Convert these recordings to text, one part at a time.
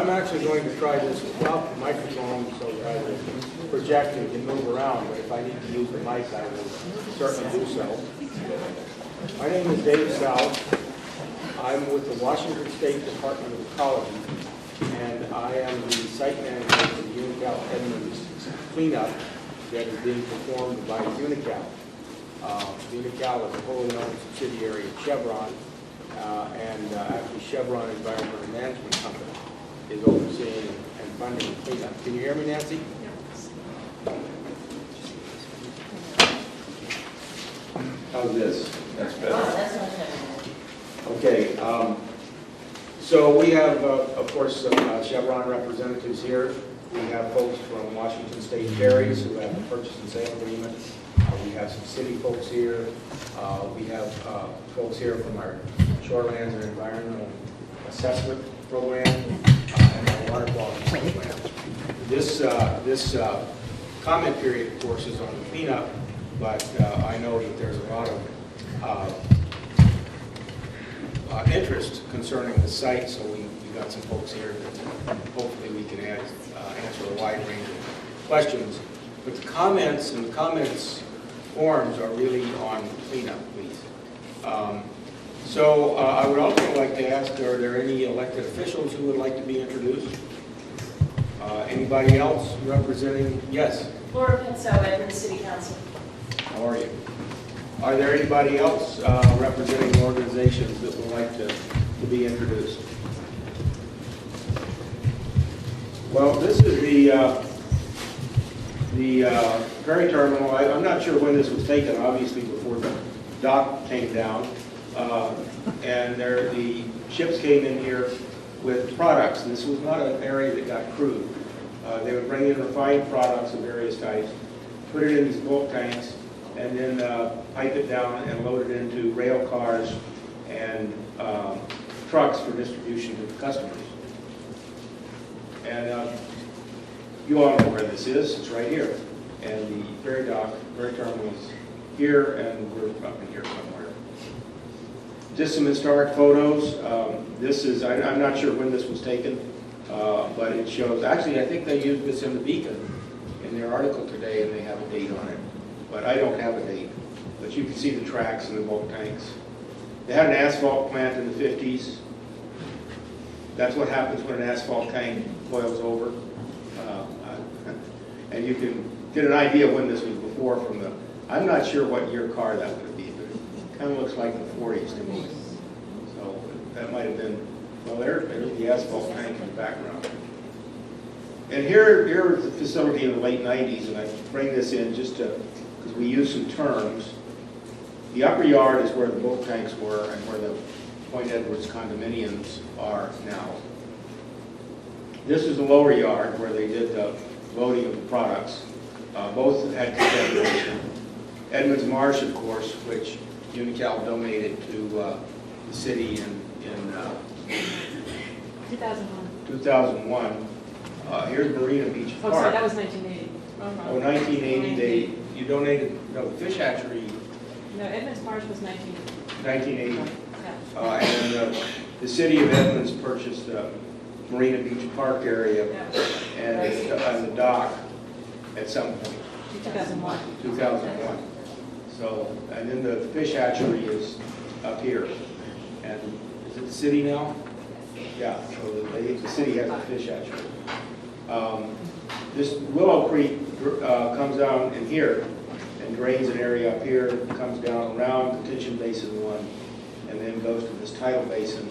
I'm actually going to try this without the microphone so that I will project and can move around, but if I need to use the mic, I will certainly do so. My name is Dave South. I'm with the Washington State Department of Ecology, and I am the site manager for the Unocal Edmonds cleanup that is being performed by Unocal. Unocal is a wholly owned subsidiary of Chevron, and actually Chevron Environmental Management Company is overseeing and funding the cleanup. Can you hear me, Nancy? How's this? That's better. Okay. So we have, of course, some Chevron representatives here. We have folks from Washington State Ferries who have a purchase and sale agreement. We have some city folks here. We have folks here from our Shorelands and Environmental Assessment Program and our Water Quality Program. This comment period, of course, is on the cleanup, but I know that there's a lot of interest concerning the site, so we got some folks here that hopefully we can answer a wide range of questions. But the comments and the comments forms are really on cleanup, please. So I would also like to ask, are there any elected officials who would like to be introduced? Anybody else representing? Yes? Laura Pinso, Edmonds City Council. How are you? Are there anybody else representing organizations that would like to be introduced? Well, this is the ferry terminal. I'm not sure when this was taken, obviously before the dock came down. And the ships came in here with products. This was not an area that got crude. They would bring in refined products of various types, put it in these bulk tanks, and then pipe it down and load it into rail cars and trucks for distribution to the customers. And you all know where this is. It's right here. And the ferry dock, ferry terminal is here, and we're up in here somewhere. Just some historic photos. This is, I'm not sure when this was taken, but it shows, actually I think they used this in the Beacon in their article today, and they have a date on it. But I don't have a date. But you can see the tracks and the bulk tanks. They had an asphalt plant in the 50s. That's what happens when an asphalt tank boils over. And you can get an idea when this was before from the, I'm not sure what year car that would be, but it kind of looks like the 40s to me. So that might have been, well, there's the asphalt tank in the background. And here is the facility in the late 90s, and I bring this in just to, because we use some terms. The upper yard is where the bulk tanks were and where the Point Edwards condominiums are now. This is the lower yard where they did the loading of the products. Both had contamination. Edmonds Marsh, of course, which Unocal donated to the city in 2001. Here's Marina Beach Park. Oh, sorry, that was 1980. Oh, 1980, you donated, no, the fish hatchery. No, Edmonds Marsh was 1980. Yeah. And the city of Edmonds purchased the Marina Beach Park area and the dock at some point. 2001. 2001. So, and then the fish hatchery is up here. And is it the city now? Yeah, so the city has a fish hatchery. This Willow Creek comes down in here and drains an area up here, comes down around Detention Basin 1, and then goes to this tidal basin.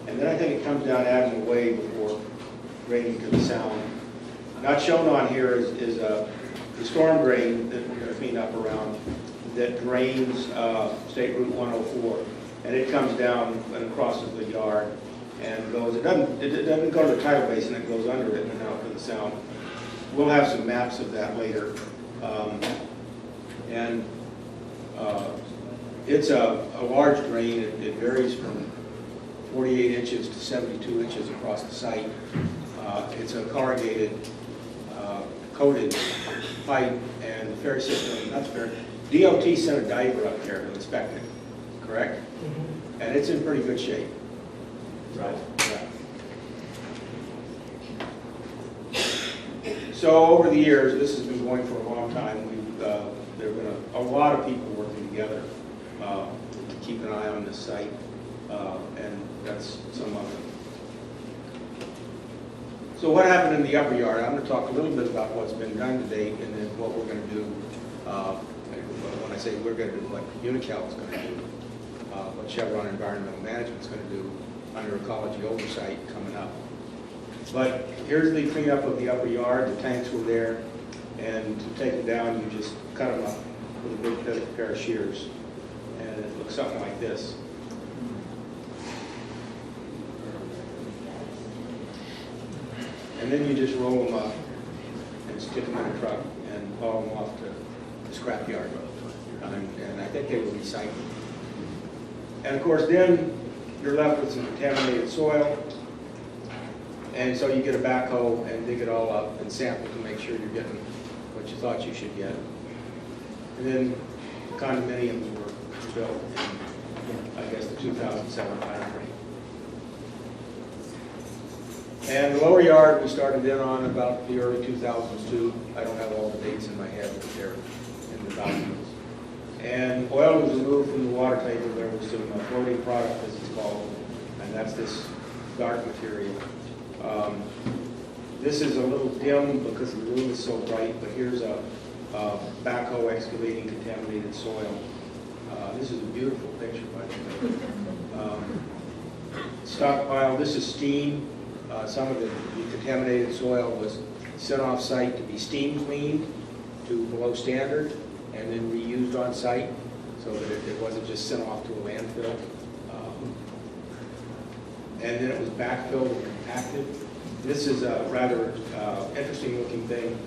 And then I think it comes down Admiral Way before draining to the Sound. Not shown on here is the storm drain that we're going to clean up around that drains State Route 104. And it comes down and crosses the yard and goes, it doesn't go to the tidal basin, it goes under it and out to the Sound. We'll have some maps of that later. It's a large drain. It varies from 48 inches to 72 inches across the site. It's a corrugated, coated pipe, and the ferry system, not the ferry, DOT sent a diver up there to inspect it, correct? Mm-hmm. And it's in pretty good shape. Right. Yeah. So over the years, this has been going for a long time. There have been a lot of people working together to keep an eye on this site, and that's some of it. So what happened in the upper yard? I'm going to talk a little bit about what's been done to date, and then what we're going to do. When I say we're going to do, what Unocal is going to do, what Chevron Environmental Management is going to do under ecology oversight coming up. But here's the cleanup of the upper yard. The tanks were there, and to take them down, you just cut them up with a big pair of shears, and it looks something like this. And then you just roll them up and stick them in a truck and haul them off to the scrap yard. And I think they were recycled. And of course, then you're left with some contaminated soil. And so you get a backhoe and dig it all up and sample to make sure you're getting what you thought you should get. And then condominiums were built in, I guess, the 2007 timeframe. And the lower yard we started in on about the early 2000s too. I don't have all the dates in my head, but they're in the documents. And oil was removed from the water table. There was some floating product, as it's called, and that's this dark material. This is a little dim because the room is so bright, but here's a backhoe excavating contaminated soil. This is a beautiful picture, by the way. Stockpile, this is steam. Some of the contaminated soil was sent off site to be steam cleaned to below standard and then reused on site so that it wasn't just sent off to a landfill. And then it was backfilled and compacted. This is a rather interesting looking thing.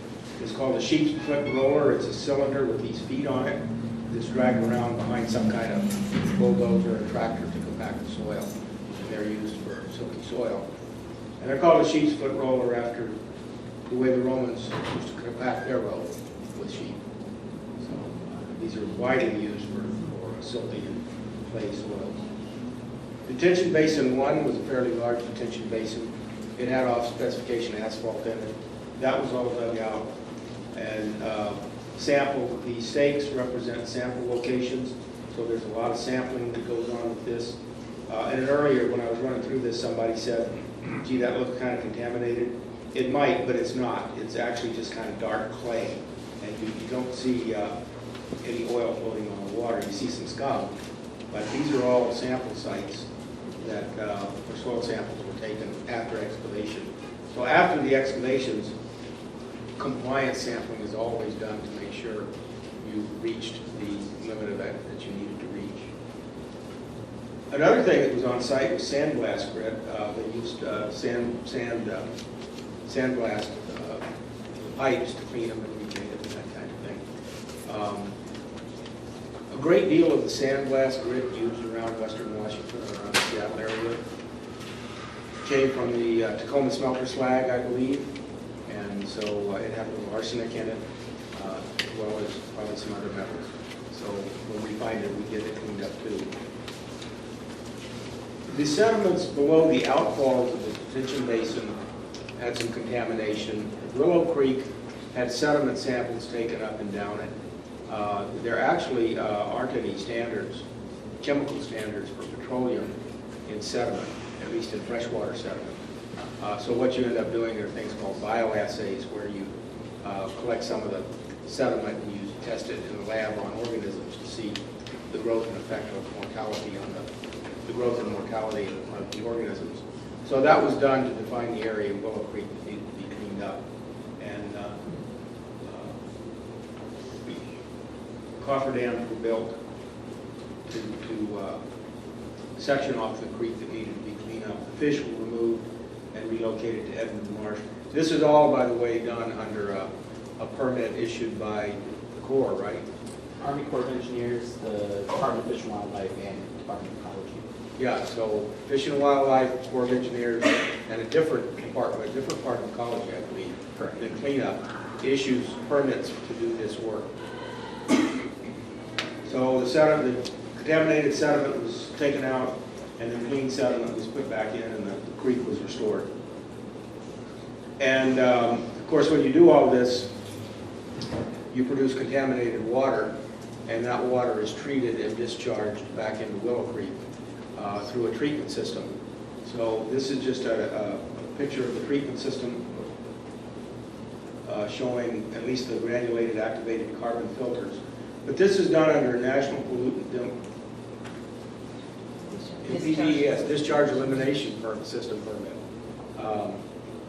It's called a sheep's foot roller. It's a cylinder with these feet on it that's dragged around behind some kind of bulldozer or tractor to compact the soil. And they're used for silky soil. And they're called a sheep's foot roller after the way the Romans used to compact their road with sheep. So these are widely used for silty and clay soils. Detention Basin 1 was a fairly large detention basin. It had off-specification asphalt in it. That was all dug out. And the stakes represent sample locations. So there's a lot of sampling that goes on with this. And earlier, when I was running through this, somebody said, gee, that looks kind of contaminated. It might, but it's not. It's actually just kind of dark clay. And you don't see any oil floating on the water. You see some scum. But these are all sample sites that where soil samples were taken after excavation. So after the excavations, compliance sampling is always done to make sure you've reached the limit of that you needed to reach. Another thing that was on site was sandblast grit. They used sandblast pipes to clean them and reclean them and that kind of thing. A great deal of the sandblast grit used around western Washington and around the Seattle area came from the Tacoma smelter slag, I believe, and so it had a little arsenic in it, as well as probably some other metals. So when we find it, we get it cleaned up too. The sediments below the outfalls of the detention basin had some contamination. Willow Creek had sediment samples taken up and down it. There actually aren't any standards, chemical standards for petroleum in sediment, at least in freshwater sediment. So what you end up doing are things called bioassays, where you collect some of the sediment and you test it in the lab on organisms to see the growth and effect of mortality on the growth and mortality of the organisms. So that was done to define the area of Willow Creek that needed to be cleaned up. And cofferdams were built to section off the creek that needed to be cleaned up. The fish were removed and relocated to Edmonds Marsh. This is all, by the way, done under a permit issued by the Corps, right? Army Corps of Engineers, the Department of Fish and Wildlife, and Department of Ecology. Yeah, so Fish and Wildlife, Corps of Engineers, and a different department, a different part of ecology, I believe, the cleanup, issues permits to do this work. So the contaminated sediment was taken out, and the clean sediment was put back in, and the creek was restored. And the course, when you do all this, you produce contaminated water, and that water is treated and discharged back into Willow Creek through a treatment system. So this is just a picture of the treatment system showing at least the granulated activated carbon filters. But this is done under National Pollutant NPDES, Discharge Elimination System permit.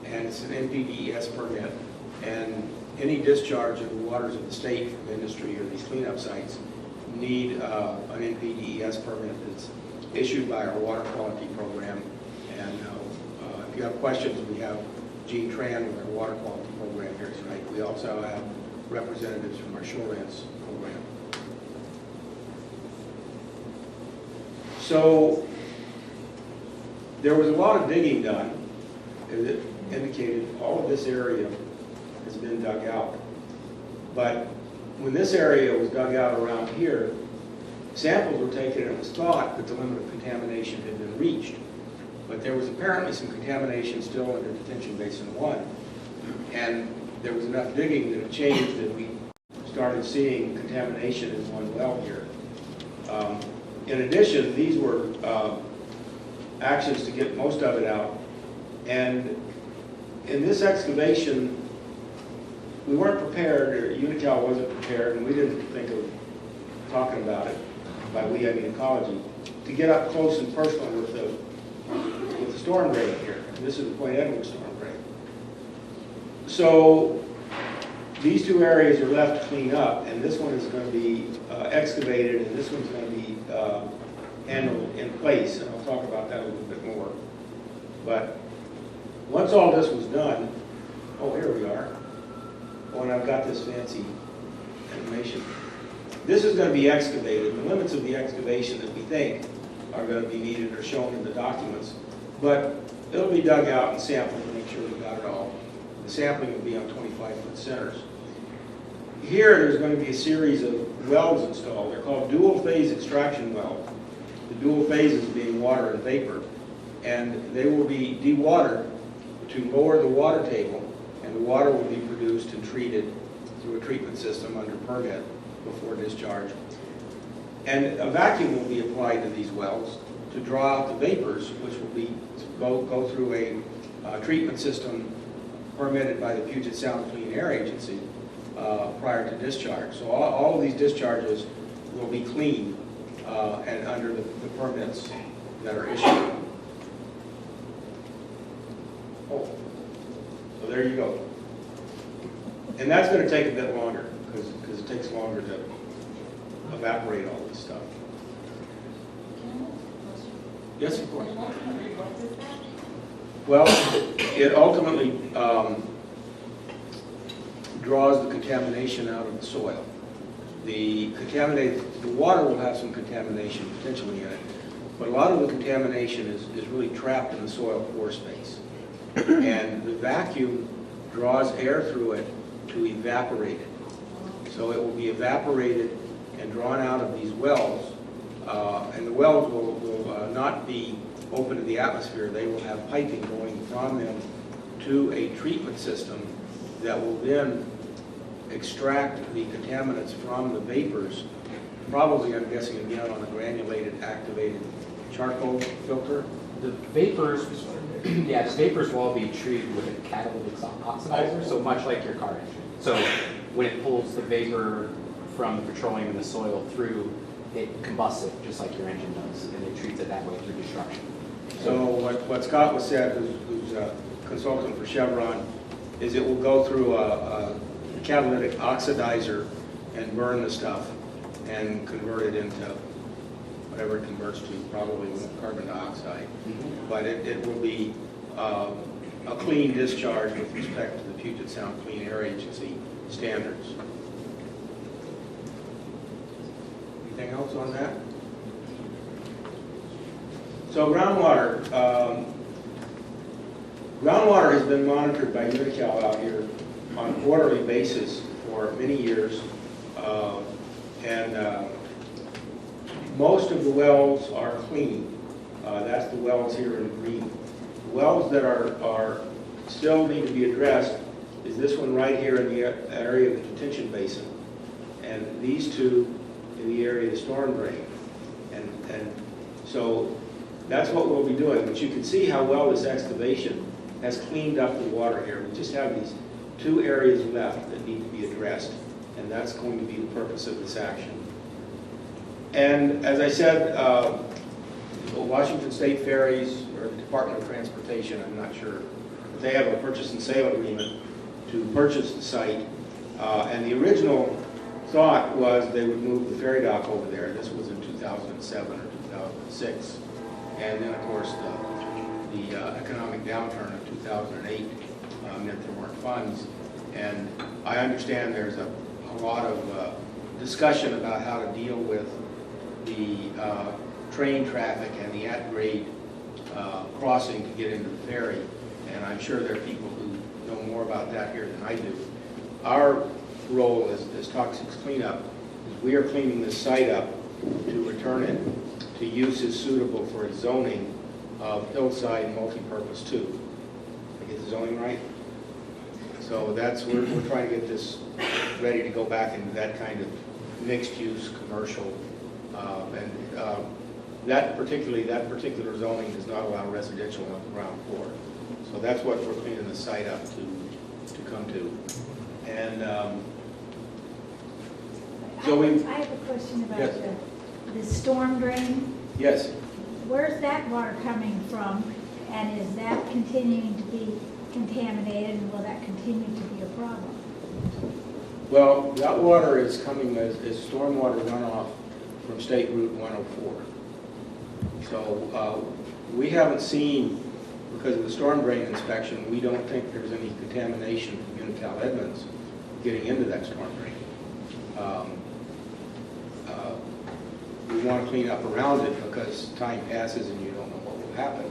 And it's an NPDES permit. And any discharge of the waters of the state from industry or these cleanup sites need an NPDES permit that's issued by our water quality program. And if you have questions, we have Gene Tran with our water quality program here tonight. We also have representatives from our shorelands program. So there was a lot of digging done. As it indicated, all of this area has been dug out. But when this area was dug out around here, samples were taken and it was thought that the limit of contamination had been reached. But there was apparently some contamination still under Detention Basin 1. And there was enough digging that it changed and we started seeing contamination in one well here. In addition, these were actions to get most of it out. And in this excavation, we weren't prepared, or Unocal wasn't prepared, and we didn't think of talking about it, by we I mean Ecology, to get up close and personal with the storm drain here. And this is the Point Edmonds storm drain. So these two areas are left to clean up, and this one is going to be excavated, and this one's going to be handled in place, and I'll talk about that a little bit more. But once all this was done, oh, here we are. Oh, and I've got this fancy animation. This is going to be excavated. The limits of the excavation that we think are going to be needed are shown in the documents. But it'll be dug out and sampled to make sure we got it all. The sampling will be on 25-foot centers. Here, there's going to be a series of wells installed. They're called dual-phase extraction wells. The dual phases being water and vapor. And they will be dewatered to lower the water table, and the water will be produced and treated through a treatment system under permit before discharge. And a vacuum will be applied to these wells to draw out the vapors, which will be go through a treatment system permitted by the Puget Sound Clean Air Agency prior to discharge. So all of these discharges will be clean and under the permits that are issued. Oh, so there you go. And that's going to take a bit longer because it takes longer to evaporate all this stuff. Yes, of course. Well, it ultimately draws the contamination out of the soil. The water will have some contamination potentially in it, but a lot of the contamination is really trapped in the soil pore space. And the vacuum draws air through it to evaporate it. So it will be evaporated and drawn out of these wells, and the wells will not be open to the atmosphere. They will have piping going from them to a treatment system that will then extract the contaminants from the vapors, probably, I'm guessing again, on a granulated activated charcoal filter. The vapors, yeah, the vapors will all be treated with a catalytic oxidizer, so much like your car engine. So when it pulls the vapor from the petroleum in the soil through, it combusts it just like your engine does, and it treats it that way through destruction. So what Scott was said, who's a consultant for Chevron, is it will go through a catalytic oxidizer and burn the stuff and convert it into whatever it converts to, probably carbon dioxide. But it will be a clean discharge with respect to the Puget Sound Clean Air Agency standards. Anything else on that? So groundwater. Groundwater has been monitored by Unocal out here on a quarterly basis for many years. Most of the wells are clean. That's the wells here in green. The wells that are still need to be addressed is this one right here in the area of the detention basin, and these two in the area of the storm drain. And so that's what we'll be doing. But you can see how well this excavation has cleaned up the water here. We just have these two areas left that need to be addressed, and that's going to be the purpose of this action. And as I said, Washington State Ferries, or the Department of Transportation, I'm not sure, but they have a purchase and sale agreement to purchase the site. And the original thought was they would move the ferry dock over there. This was in 2007 or 2006. And then, of course, the economic downturn of 2008 meant there weren't funds. And I understand there's a lot of discussion about how to deal with the train traffic and the at-grade crossing to get into the ferry. And I'm sure there are people who know more about that here than I do. Our role as toxics cleanup is we are cleaning this site up to return it to uses suitable for its zoning of hillside multi-purpose 2. Did I get the zoning right? So that's, we're trying to get this ready to go back into that kind of mixed-use commercial. That particular zoning does not allow residential on the ground floor. So that's what we're cleaning the site up to come to. And so we. I have a question about Yes. the storm drain. Yes. Where's that water coming from? And is that continuing to be contaminated, and will that continue to be a problem? Well, that water is coming as stormwater runoff from State Route 104. So we haven't seen, because of the storm drain inspection, we don't think there's any contamination from Unocal Edmonds getting into that storm drain. We want to clean up around it because time passes and you don't know what will happen.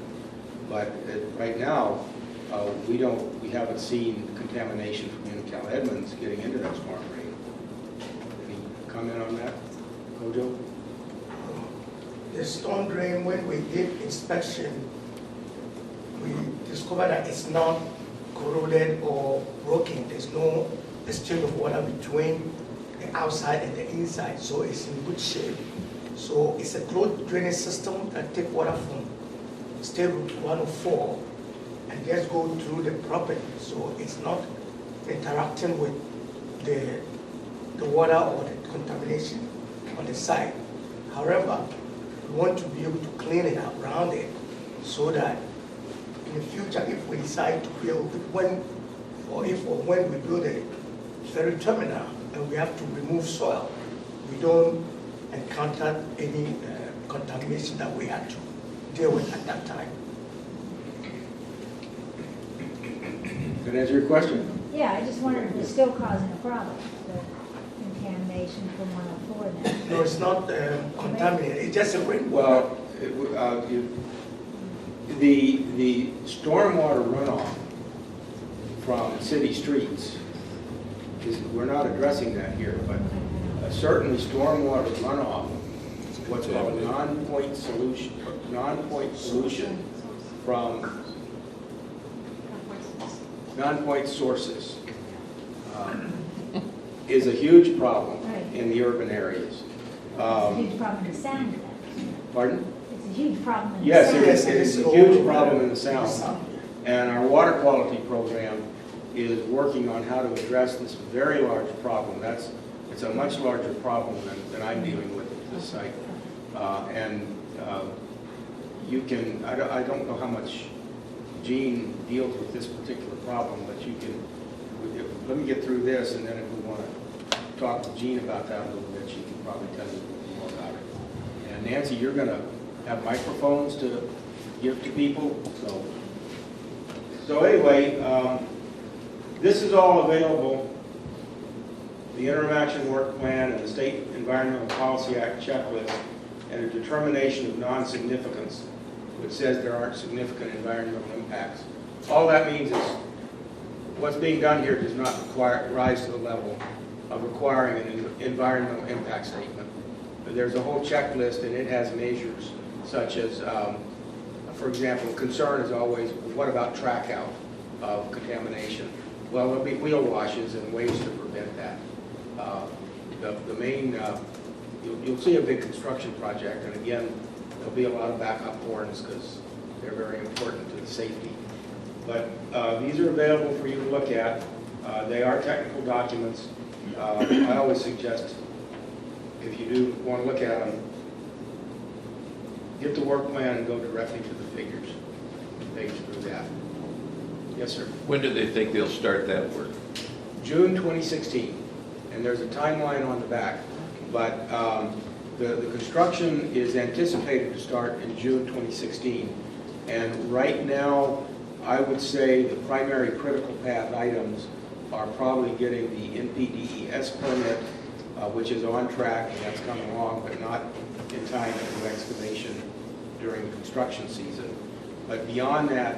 But right now, we haven't seen contamination from Unocal Edmonds getting into that storm drain. Any comment on that, Kojo? The storm drain, when we did inspection, we discovered that it's not corroded or broken. There's no exchange of water between the outside and the inside, so it's in good shape. So it's a closed drainage system that take water from State Route 104 and just go through the property. So it's not interacting with the water or the contamination on the site. However, we want to be able to clean it up around it so that in the future, if we decide to build, when we build a ferry terminal and we have to remove soil, we don't encounter any contamination that we had to deal with at that time. Did that answer your question? Yeah, I just wondered if it's still causing a problem, the contamination from 104 then. No, it's not contaminated, it's just a rain. Well, the stormwater runoff from city streets we're not addressing that here, but certainly stormwater runoff, what's called non-point solution from non-point sources is a huge problem in the urban areas. It's a huge problem in the sound. Pardon? It's a huge problem in the Yes, sound. it is a huge problem in the sound. And our water quality program is working on how to address this very large problem. It's a much larger problem than I'm dealing with at this site. You can, I don't know how much Gene deals with this particular problem, but you can, let me get through this, and then if we want to talk to Gene about that a little bit, she can probably tell you a little more about it. And Nancy, you're going to have microphones to give to people, so anyway, this is all available, the Interim Action Work Plan and the State Environmental Policy Act checklist, and a determination of non-significance, which says there aren't significant environmental impacts. All that means is what's being done here does not rise to the level of requiring an environmental impact statement. But there's a whole checklist, and it has measures such as, for example, concern is always, what about track out of contamination? Well, there'll be wheel washes and ways to prevent that. The main, you'll see a big construction project, and again, there'll be a lot of backup horns because they're very important to the safety. But these are available for you to look at. They are technical documents. I always suggest, if you do want to look at them, get the work plan and go directly to the figures, page through that. Yes, sir. When do they think they'll start that work? June 2016, and there's a timeline on the back, but the construction is anticipated to start in June 2016, and right now, I would say the primary critical path items are probably getting the NPDES permit, which is on track, and that's coming along, but not in time to do excavation during the construction season. But beyond that,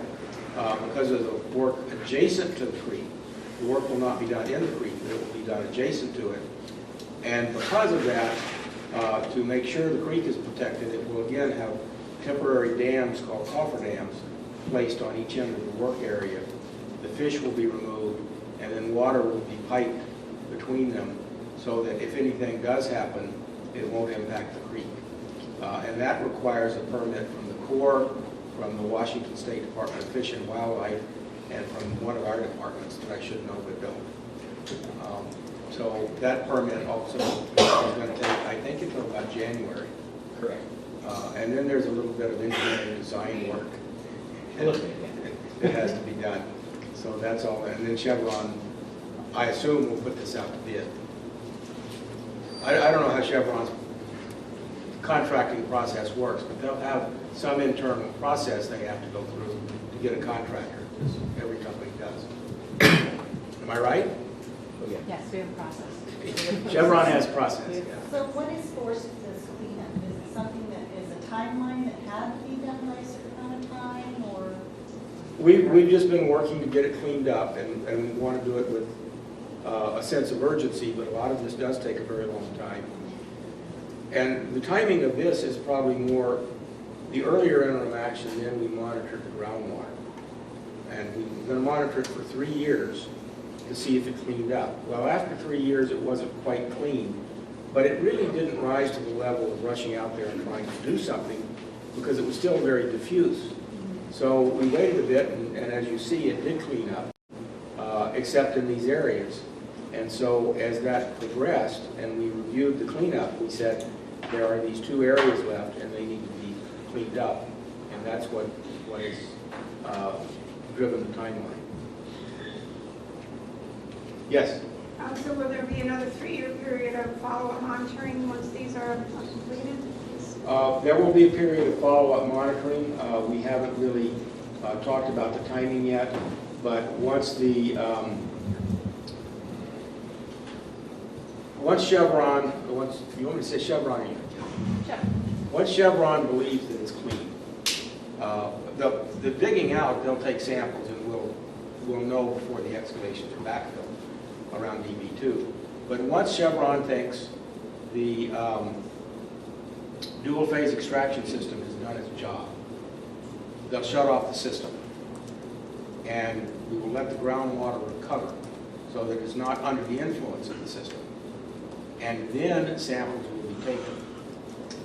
because of the work adjacent to the creek, the work will not be done in the creek, but it will be done adjacent to it. And because of that, to make sure the creek is protected, it will again have temporary dams called coffer dams placed on each end of the work area. The fish will be removed, and then water will be piped between them so that if anything does happen, it won't impact the creek. And that requires a permit from the Corps, from the Washington State Department of Fish and Wildlife, and from one of our departments that I should know but don't. So that permit also is going to take, I think, until about January. Correct. And then there's a little bit of engineering design work that has to be done. So that's all. And then Chevron, I assume, will put this out to bid. I don't know how Chevron's contracting process works, but they'll have some internal process they have to go through to get a contractor, because every company does. Am I right? Oh, yeah. Yes, we have a process. Chevron has process, yeah. So what is forced this cleanup? Is it something that is a timeline that had to be done by a certain amount of time, or? We've just been working to get it cleaned up, and we want to do it with a sense of urgency, but a lot of this does take a very long time. And the timing of this is probably more, the earlier interim action, then we monitored the groundwater. And we were going to monitor it for 3 years to see if it cleaned up. Well, after 3 years, it wasn't quite clean, but it really didn't rise to the level of rushing out there and trying to do something because it was still very diffuse. So we waited a bit, and as you see, it did clean up, except in these areas. And so as that progressed and we reviewed the cleanup, we said there are these 2 areas left and they need to be cleaned up. And that's what has driven the timeline. Yes? So will there be another 3-year period of follow-up monitoring once these are completed? There will be a period of follow-up monitoring. We haven't really talked about the timing yet, but once Chevron, you want me to say Chevron or you? Sure. Once Chevron believes that it's clean, the digging out, they'll take samples and we'll know before the excavations are backfilled around DB2. But once Chevron thinks the dual phase extraction system has done its job, they'll shut off the system and we will let the groundwater recover so that it's not under the influence of the system. And then samples will be taken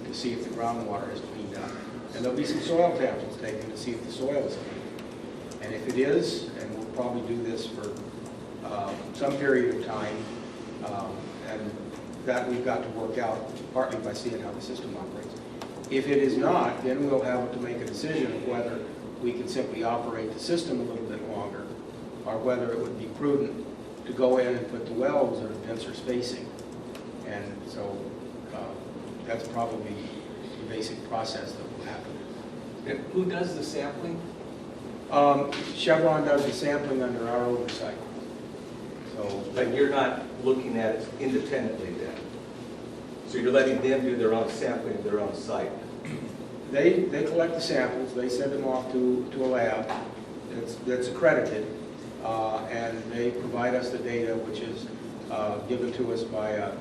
to see if the groundwater is cleaned up. And there'll be some soil samples taken to see if the soil is clean. And if it is, and we'll probably do this for some period of time, and that we've got to work out partly by seeing how the system operates. If it is not, then we'll have to make a decision of whether we can simply operate the system a little bit longer, or whether it would be prudent to go in and put the wells at a denser spacing. And so that's probably the basic process that will happen. And who does the sampling? Chevron does the sampling under our oversight. So, But you're not looking at it independently then? So you're letting them do their own sampling at their own site? They collect the samples, they send them off to a lab that's accredited, and they provide us the data, which is given to us by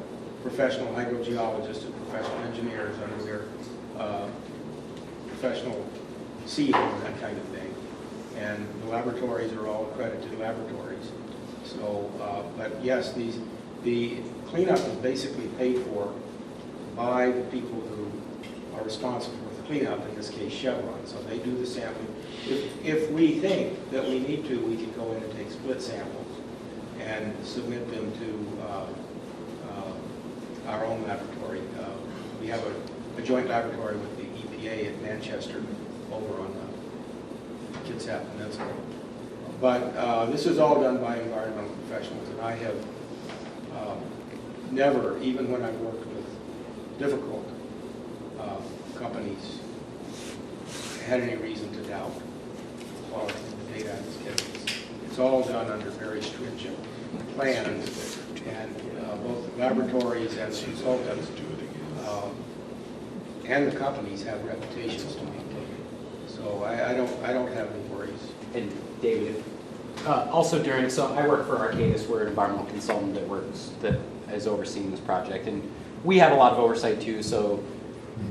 professional hydrogeologists and professional engineers under their professional seal and that kind of thing. And the laboratories are all accredited laboratories. So, but yes, the cleanup is basically paid for by the people who are responsible for the cleanup, in this case Chevron. So they do the sampling. If we think that we need to, we can go in and take split samples and submit them to our own laboratory. We have a joint laboratory with the EPA at Manchester over on Kitsap Peninsula. But this is all done by environmental professionals, and I have never, even when I've worked with difficult companies, had any reason to doubt the quality of the data I was getting. It's all done under very stringent plans, and both the laboratories and the consultants and the companies have reputations to maintain. So I don't have any worries. And David, also during, so I work for Arcadis, we're an environmental consultant that is overseeing this project, and we have a lot of oversight too. So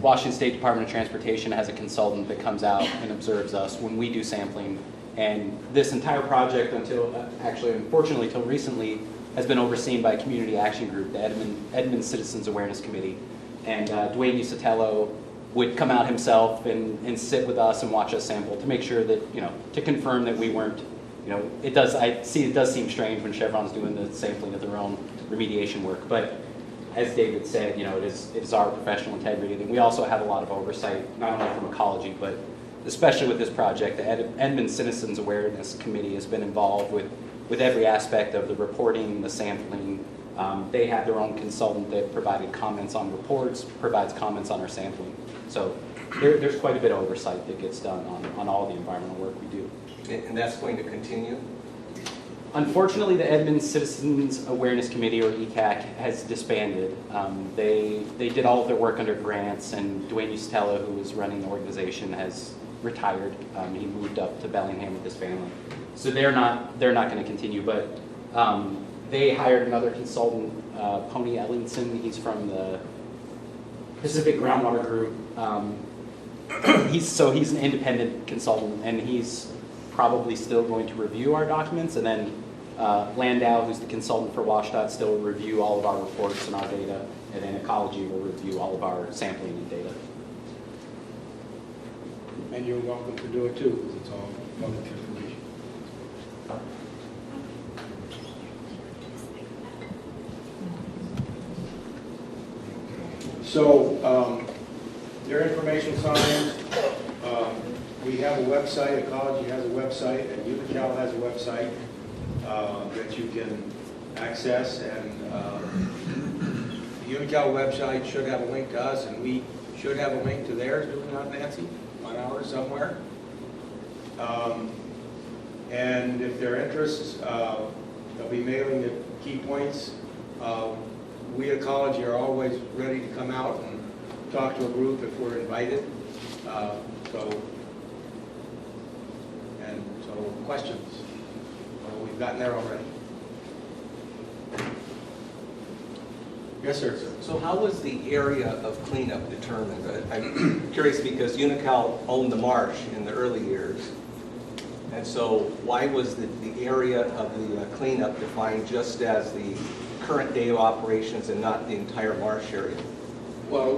Washington State Department of Transportation has a consultant that comes out and observes us when we do sampling, and this entire project until, actually unfortunately till recently, has been overseen by a community action group, the Edmonds Citizens Awareness Committee, and Dwayne Usatello would come out himself and sit with us and watch us sample to make sure that, to confirm that we weren't, it does seem strange when Chevron's doing the sampling of their own remediation work, but as David said, it is our professional integrity. And we also have a lot of oversight, not only from Ecology, but especially with this project. The Edmonds Citizens Awareness Committee has been involved with every aspect of the reporting, the sampling. They have their own consultant that provided comments on reports, provides comments on our sampling. So there's quite a bit of oversight that gets done on all the environmental work we do. And that's going to continue? Unfortunately, the Edmonds Citizens Awareness Committee, or ECAC, has disbanded. They did all of their work under grants, and Dwayne Usatello, who was running the organization, has retired. He moved up to Bellingham with his family. So they're not going to continue, but they hired another consultant, Pony Ellingson. He's from the Pacific Groundwater Group. He's an independent consultant, and he's probably still going to review our documents, and then Landau, who's the consultant for WashDOT, still will review all of our reports and our data, and then Ecology will review all of our sampling and data. And you're welcome to do it too, because it's all public information. So, their information signs, we have a website, Ecology has a website, and Unocal has a website that you can access, and the Unocal website should have a link to us, and we should have a link to theirs, do we not, Nancy? On ours somewhere. And if there are interests, they'll be mailing the key points. We at Ecology are always ready to come out and talk to a group if we're invited. So questions? Well, we've gotten there already. Yes, sir. So how was the area of cleanup determined? I'm curious because Unocal owned the Marsh in the early years. And so why was the area of the cleanup defined just as the current day of operations and not the entire Marsh area? Well,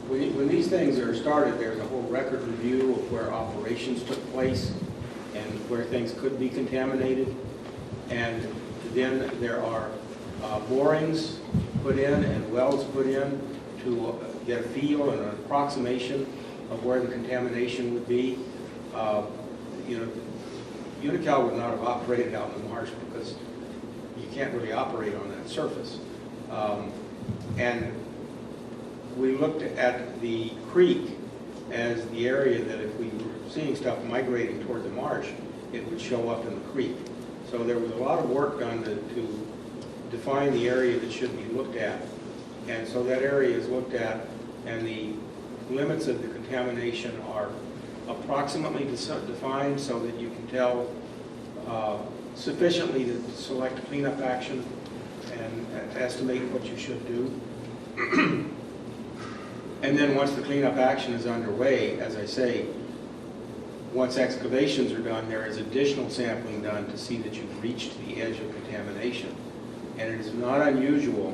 when these things are started, there's a whole record review of where operations took place and where things could be contaminated. And then there are borings put in and wells put in to get a feel and an approximation of where the contamination would be. Unocal would not have operated out in the marsh because you can't really operate on that surface. And we looked at the creek as the area that if we were seeing stuff migrating toward the marsh, it would show up in the creek. So there was a lot of work done to define the area that should be looked at. And so that area is looked at, and the limits of the contamination are approximately defined so that you can tell sufficiently to select cleanup action and estimate what you should do. And then once the cleanup action is underway, as I say, once excavations are done, there is additional sampling done to see that you've reached the edge of contamination. And it is not unusual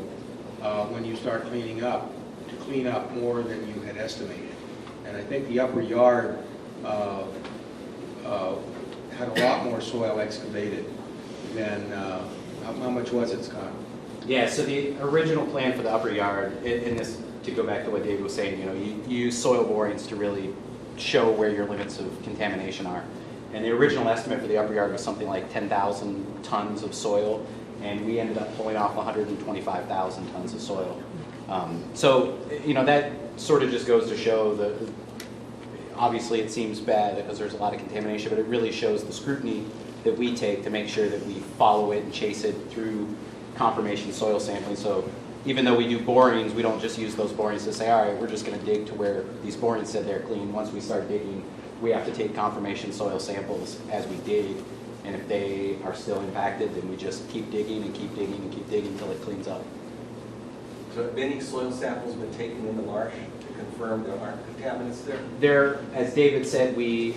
when you start cleaning up to clean up more than you had estimated. And I think the upper yard had a lot more soil excavated than, how much was it, Scott? Yeah, so the original plan for the upper yard, in this, to go back to what David was saying, you use soil borings to really show where your limits of contamination are. And the original estimate for the upper yard was something like 10,000 tons of soil, and we ended up pulling off 125,000 tons of soil. So, that sort of just goes to show that obviously it seems bad because there's a lot of contamination, but it really shows the scrutiny that we take to make sure that we follow it and chase it through confirmation soil sampling. So even though we do borings, we don't just use those borings to say, all right, we're just going to dig to where these borings said they're clean. Once we start digging, we have to take confirmation soil samples as we dig. And if they are still impacted, then we just keep digging and keep digging and keep digging until it cleans up. So have any soil samples been taken in the marsh to confirm there aren't contaminants there? There, as David said, the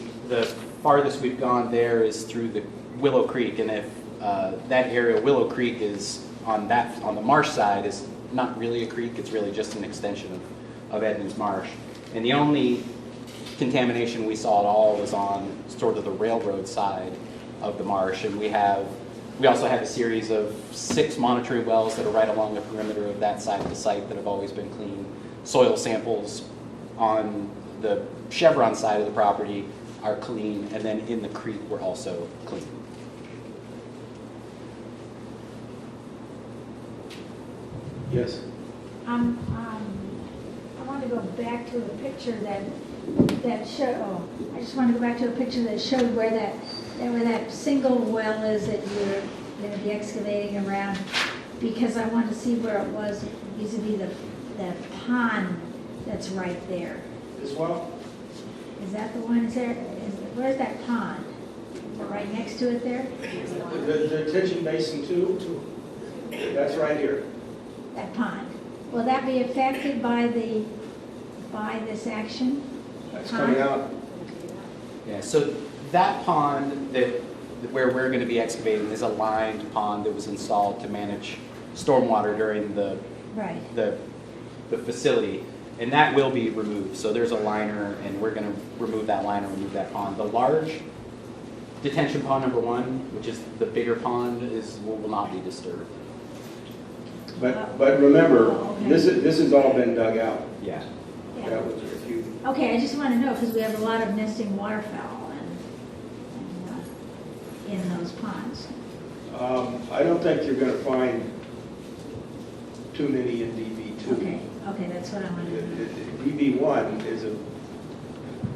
farthest we've gone there is through the Willow Creek, and if that area, Willow Creek, is on the Marsh side, is not really a creek. It's really just an extension of Edmonds Marsh. And the only contamination we saw at all was on sort of the railroad side of the marsh. And we also have a series of 6 monitoring wells that are right along the perimeter of that side of the site that have always been clean. Soil samples on the Chevron side of the property are clean, and then in the creek were also clean. Yes. I want to go back to a picture that showed. Oh, I just want to go back to a picture that showed where that single well is that you're going to be excavating around, because I want to see where it was vis-a-vis the pond that's right there. This well? Is that the one? Where's that pond? Is it right next to it there? The detention basin 2? That's right here. That pond. Will that be affected by this action? That's coming out. Yeah, so that pond where we're going to be excavating is a lined pond that was installed to manage stormwater during the facility, and that will be removed. So there's a liner, and we're going to remove that liner, remove that pond. The large detention pond number 1, which is the bigger pond, will not be disturbed. But remember, okay. this has all been dug out. Yeah. That was a few. Okay, I just want to know, because we have a lot of nesting waterfowl in those ponds. I don't think you're going to find too many in DB2. Okay, that's what I wanted to know. DB1 is a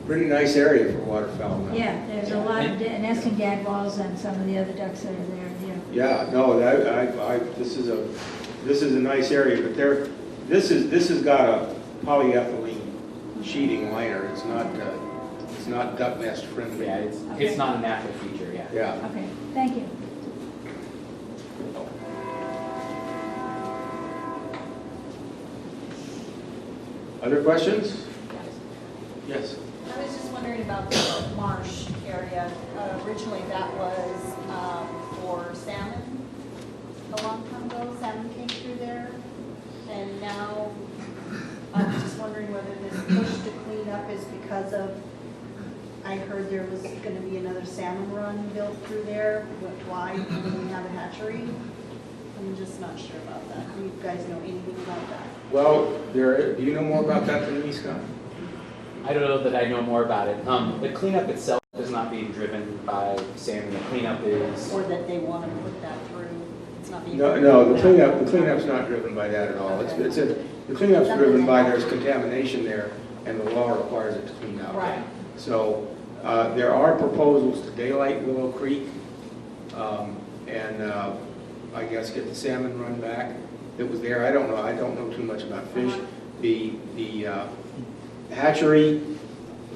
pretty nice area for waterfowl now. Yeah, there's a lot of nesting gadwalls and some of the other ducks that are there, yeah. Yeah, no, this is a nice area, but this has got a polyethylene sheeting liner. It's not duck nest friendly. Yeah, it's not a natural feature, yeah. Yeah. Okay, thank you. Other questions? Yes. I was just wondering about the marsh area. Originally, that was for salmon. A long time ago, salmon came through there. And now, I was just wondering whether this push to clean up is because of, I heard there was going to be another salmon run built through there. Why? Because we have a hatchery. I'm just not sure about that. Do you guys know anything about that? Well, do you know more about that than me, Scott? I don't know that I know more about it. The cleanup itself is not being driven by salmon. The cleanup is... Or that they want to put that through? It's not being... No, the cleanup's not driven by that at all. The cleanup's driven by there's contamination there, and the law requires it to clean out. Right. So there are proposals to daylight Willow Creek, and I guess get the salmon run back that was there. I don't know too much about fish. The hatchery,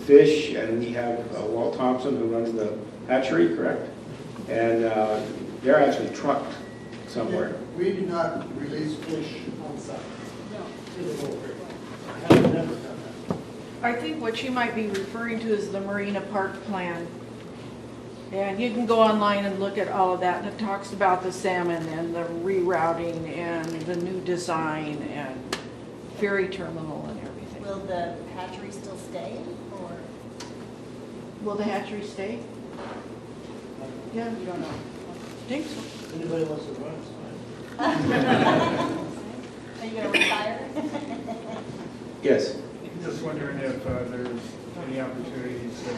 fish, and we have Walt Thompson who runs the hatchery, correct? And they're actually trucked somewhere. We do not release fish on site. No. To the Willow Creek. I have never done that. I think what you might be referring to is the Marina Park plan. And you can go online and look at all of that, and it talks about the salmon and the rerouting and the new design and ferry terminal and everything. Will the hatchery still stay, or? Will the hatchery stay? Yeah, You don't know. I think so. Anybody wants to run, it's fine. Are you gonna retire? Yes. Just wondering if there's any opportunities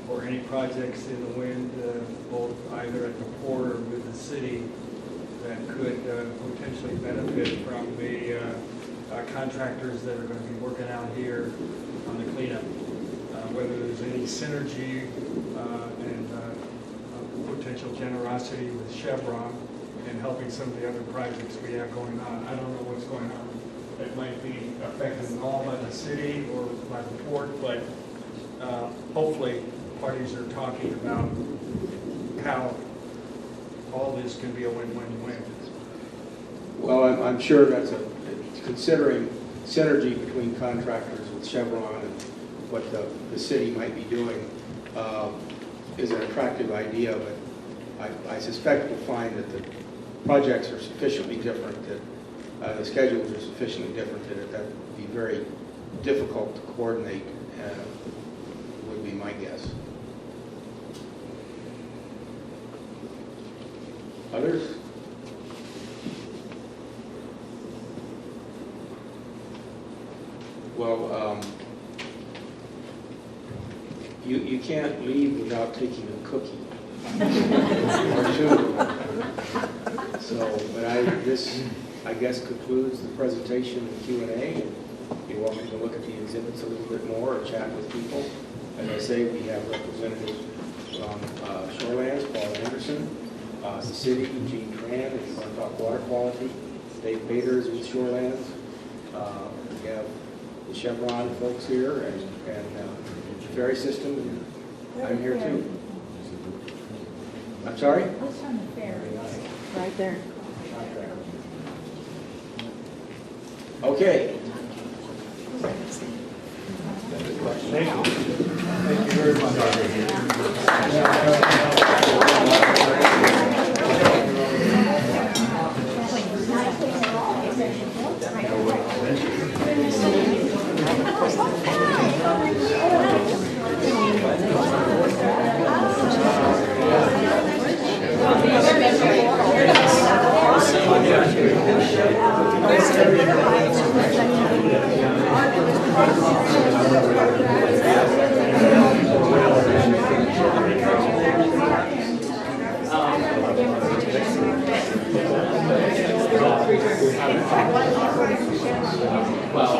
or any projects in the wind, both either at the port or with the city, that could potentially benefit from the contractors that are going to be working out here on the cleanup. Whether there's any synergy and potential generosity with Chevron and helping some of the other projects we have going on. I don't know what's going on that might be affected all by the city or by the port, but hopefully parties are talking about how all this can be a win-win-win. Well, I'm sure that's considering synergy between contractors with Chevron and what the city might be doing is an attractive idea, but I suspect we'll find that the projects are sufficiently different, that the schedules are sufficiently different, that would be very difficult to coordinate, would be my guess. Others? Well, you can't leave without taking a cookie or two. So, but this, I guess, concludes the presentation and Q&A. And you're welcome to look at the exhibits a little bit more or chat with people. As I say, we have representatives from Shorelands, Paul Anderson, the city, Eugene Tran, is going to talk water quality. Dave Bader is with Shorelands. We have the Chevron folks here and the ferry system, and I'm here too. I'm sorry? What's on the ferry? Right there. Okay. Thank you. Thank you very Well,